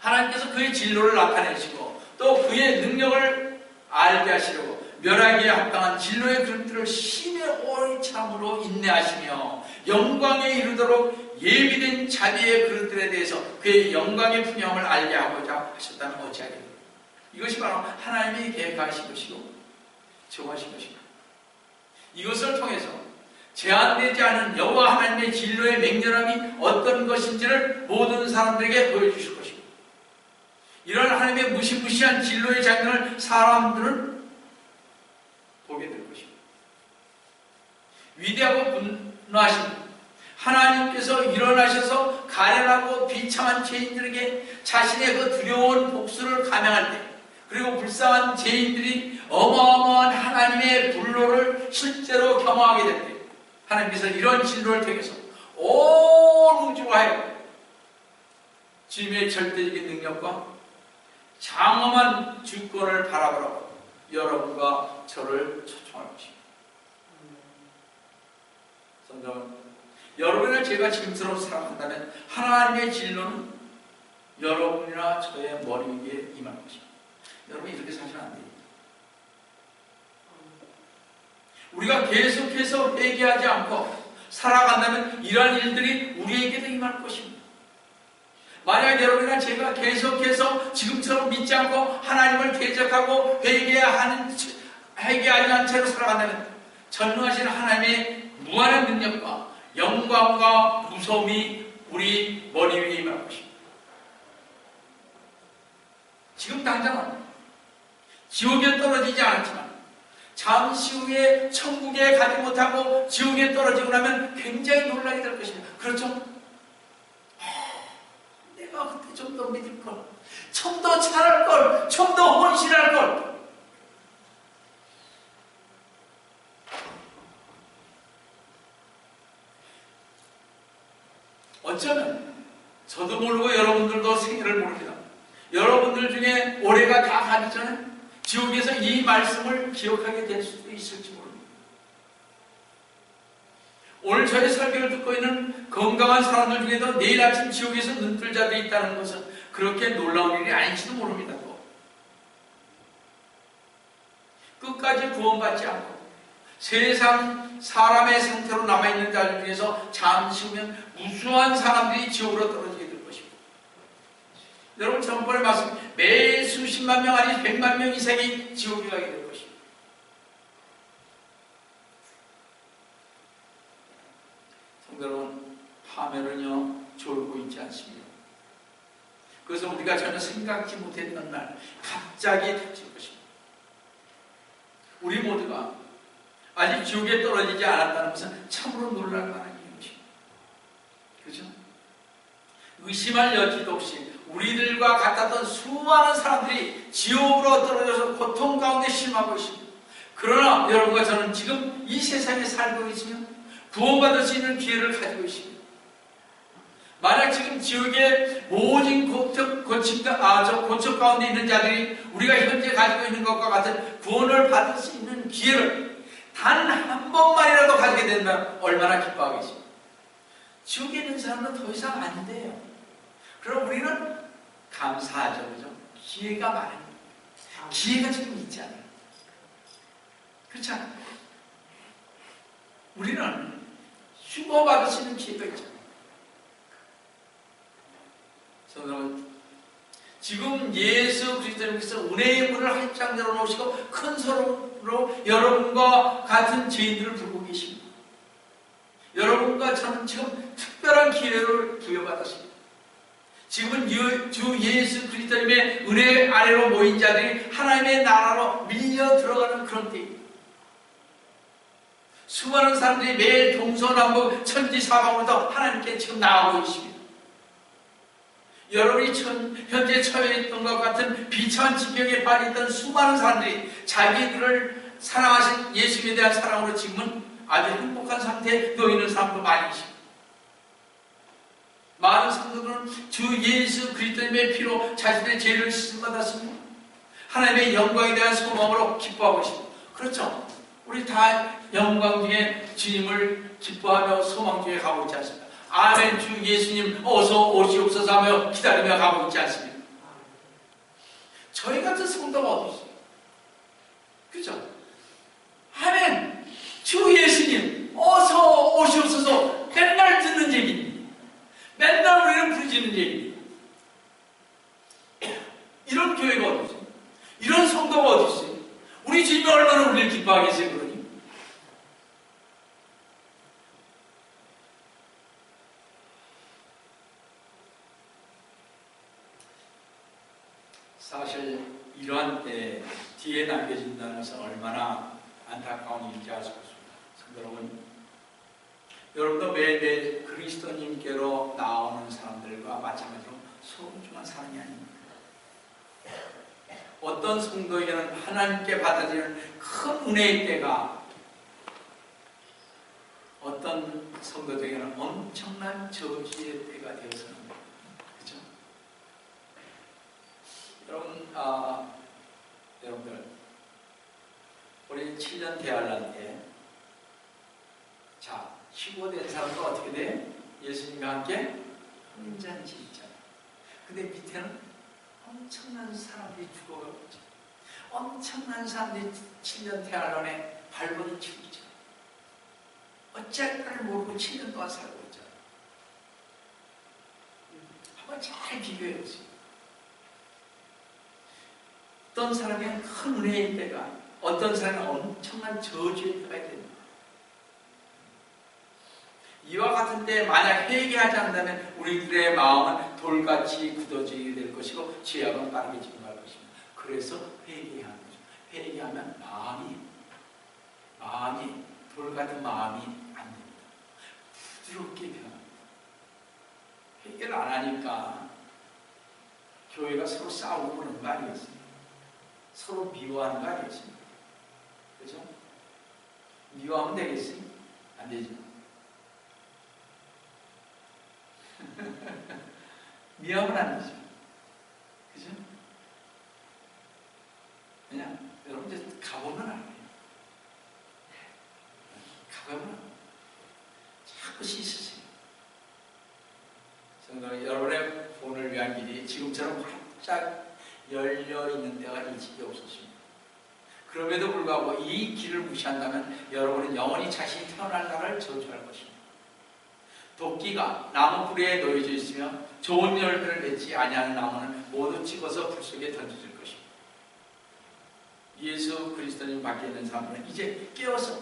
하나님께서 그의 진로를 나타내시고 또 그의 능력을 알게 하시려고 멸하기에 합당한 진로의 그릇들을 심히 오래 참으로 인내하시며 영광에 이르도록 예비된 자비의 그릇들에 대해서 그의 영광의 분명을 알게 하고자 하셨다면 어찌하겠습니까? 이것이 바로 하나님이 계획하신 것이고 정하신 것입니다. 이것을 통해서 제한되지 않은 여호와 하나님의 진로의 맹렬함이 어떤 것인지를 모든 사람들에게 보여주실 것입니다. 이런 하나님의 무시무시한 진로의 장면을 사람들은 보게 될 것입니다. 위대하고 분노하신 하나님께서 일어나셔서 가련하고 비참한 죄인들에게 자신의 그 두려운 복수를 감행할 때, 그리고 불쌍한 죄인들이 어마어마한 하나님의 불로를 실제로 경험하게 될 때, 하나님께서 이런 진로를 통해서 온 우주가 하여 주님의 절대적인 능력과 장엄한 주권을 바라보라고 여러분과 저를 초청할 것입니다. 성경은 여러분을 제가 지금처럼 사랑한다면 하나님의 진로는 여러분이나 저의 머리 위에 임할 것입니다. 여러분 이렇게 사시면 안 됩니다. 우리가 계속해서 회개하지 않고 살아간다면 이러한 일들이 우리에게도 임할 것입니다. 만약 여러분이나 제가 계속해서 지금처럼 믿지 않고 하나님을 대적하고 회개하지 않은 채로 살아간다면 전능하신 하나님의 무한한 능력과 영광과 무서움이 우리 머리 위에 임할 것입니다. 지금 당장은 지옥에 떨어지지 않았지만 잠시 후에 천국에 가지 못하고 지옥에 떨어지고 나면 굉장히 놀라게 될 것입니다. 그렇죠? 내가 그때 좀 더 믿을 걸, 좀 더 잘할 걸, 좀 더 헌신할 걸. 어쩌면 저도 모르고 여러분들도 생일을 모릅니다. 여러분들 중에 올해가 다 가기 전에 지옥에서 이 말씀을 기억하게 될 수도 있을지 모릅니다. 오늘 저의 설교를 듣고 있는 건강한 사람들 중에도 내일 아침 지옥에서 눈뜰 자들이 있다는 것은 그렇게 놀라운 일이 아닐지도 모릅니다. 끝까지 구원받지 않고 세상 사람의 상태로 남아있는 자들 중에서 잠시 후면 무수한 사람들이 지옥으로 떨어지게 될 것입니다. 여러분 전번에 말씀, 매일 수십만 명 아니 100만 명 이상이 지옥에 가게 될 것입니다. 성도 여러분, 파멸은요 졸고 있지 않습니다. 그래서 우리가 전혀 생각지 못했던 날 갑자기 닥칠 것입니다. 우리 모두가 아직 지옥에 떨어지지 않았다는 것은 참으로 놀랄 만한 일입니다. 그렇죠? 의심할 여지도 없이 우리들과 같았던 수많은 사람들이 지옥으로 떨어져서 고통 가운데 실망하고 있습니다. 그러나 여러분과 저는 지금 이 세상에 살고 있으면 구원받을 수 있는 기회를 가지고 있습니다. 만약 지금 지옥의 모든 고첩 가운데 있는 자들이 우리가 현재 가지고 있는 것과 같은 구원을 받을 수 있는 기회를 단 한 번만이라도 가지게 된다면 얼마나 기뻐하겠습니까? 지옥에 있는 사람은 더 이상 안 돼요. 그럼 우리는 감사하죠. 그죠? 기회가 많아요. 기회가 지금 있지 않아요. 그렇지 않아요? 우리는 휴거받을 수 있는 기회가 있잖아요. 저는 지금 예수 그리스도님께서 은혜의 문을 활짝 열어놓으시고 큰 소리로 여러분과 같은 죄인들을 부르고 계십니다. 여러분과 저는 지금 특별한 기회를 부여받았습니다. 지금은 주 예수 그리스도님의 은혜 아래로 모인 자들이 하나님의 나라로 밀려 들어가는 그런 때입니다. 수많은 사람들이 매일 동서남북 천지사방으로도 하나님께 지금 나아오고 있습니다. 여러분이 현재 처해 있던 것 같은 비참한 지경에 빠져있던 수많은 사람들이 자기들을 사랑하신 예수님에 대한 사랑으로 지금은 아주 행복한 상태에 놓이는 사람도 많이 있습니다. 많은 성도들은 주 예수 그리스도님의 피로 자신의 죄를 씻음받았습니다. 하나님의 영광에 대한 소망으로 기뻐하고 있습니다. 그렇죠? 우리 다 영광 중에 주님을 기뻐하며 소망 중에 가고 있지 않습니까? 아멘, 주 예수님 어서 오시옵소서 하며 기다리며 가고 있지 않습니까? 저희 같은 성도가 어디 있어요? 그죠? 아멘, 주 예수님 어서 오시옵소서 맨날 듣는 얘기입니다. 맨날 우리는 부르짖는 얘기입니다. 이런 교회가 어디 있어요? 이런 성도가 어디 있어요? 우리 주님이 얼마나 우리를 기뻐하겠어요, 그러니? 사실 이러한 때 뒤에 남겨진다는 것은 얼마나 안타까운 일인지 알 수 없습니다. 성도 여러분, 여러분도 매일매일 그리스도님께로 나오는 사람들과 마찬가지로 소중한 사람이 아닙니까? 어떤 성도에게는 하나님께 받아들이는 큰 은혜의 때가, 어떤 성도에게는 엄청난 저주의 때가 되어서는 겁니다. 그렇죠? 여러분들, 우리 7년 대환란 때, 자, 휴거된 사람도 어떻게 돼? 예수님과 함께 혼잔지 있잖아요. 근데 밑에는 엄청난 사람들이 죽어가고 있죠. 엄청난 사람들이 7년 대환란에 발버둥 치고 있죠. 어쩔까를 모르고 7년 동안 살고 있죠. 한번 잘 비교해 보세요. 어떤 사람에게는 큰 은혜의 때가, 어떤 사람은 엄청난 저주의 때가 됩니다. 이와 같은 때 만약 회개하지 않는다면 우리들의 마음은 돌같이 굳어지게 될 것이고 죄악은 빠르게 증가할 것입니다. 그래서 회개하는 거죠. 회개하면 마음이 돌같은 마음이 안 됩니다. 부드럽게 변합니다. 회개를 안 하니까 교회가 서로 싸우고 그러는 거 아니겠습니까? 서로 미워하는 거 아니겠습니까? 그렇죠? 미워하면 되겠어요? 안 되죠. 미워하면 안 되죠. 그죠? 그냥 여러분 이제 가보면 알아요. 가보면 자꾸 씻으세요. 여러분의 본을 위한 길이 지금처럼 활짝 열려 있는 데가 일찍이 없었습니다. 그럼에도 불구하고 이 길을 무시한다면 여러분은 영원히 자신이 태어날 날을 저주할 것입니다. 도끼가 나무 뿌리에 놓여져 있으며 좋은 열매를 맺지 아니하는 나무는 모두 찍어서 불 속에 던져질 것입니다. 예수 그리스도님 밖에 있는 사람들은 이제 깨어서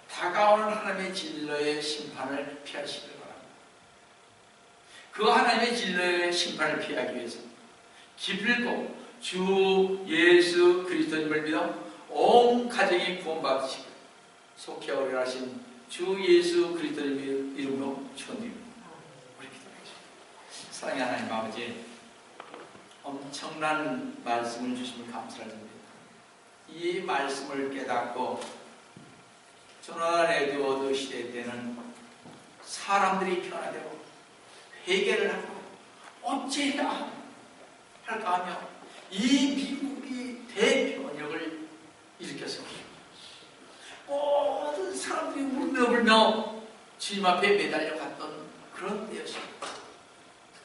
다가오는 하나님의 진노의 심판을 피하시길 바랍니다. 그 하나님의 진노의 심판을 피하기 위해서 기필코 주 예수 그리스도님을 믿어 온 가정이 구원받으시고 속히 어린하신 주 예수 그리스도님의 이름으로 축원드립니다. 우리 기도하겠습니다. 사랑의 하나님 아버지, 엄청난 말씀을 주시면 감사를 드립니다. 이 말씀을 깨닫고 전화 레디오 시대 때는 사람들이 변화되고 회개를 하고 어찌해야 할까 하며 이 미국이 대변혁을 일으켰습니다. 모든 사람들이 울며 주님 앞에 매달려 갔던 그런 때였습니다.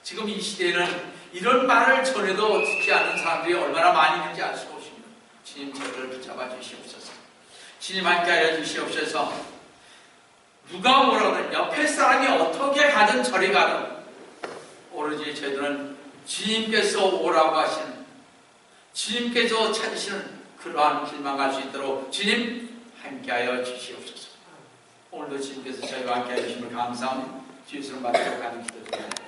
지금 이 시대에는 이런 말을 전해도 듣지 않는 사람들이 얼마나 많이 있는지 알 수가 없습니다. 주님 저를 붙잡아 주시옵소서. 주님 함께하여 주시옵소서. 누가 뭐라든 옆에 사람이 어떻게 가든 저리 가든 오로지 저희들은 주님께서 오라고 하시는, 주님께서 찾으시는 그러한 길만 갈 수 있도록 주님 함께하여 주시옵소서. 오늘도 주님께서 저희와 함께하여 주심을 감사합니다. 주의 손을 받도록 하는 기도드립니다.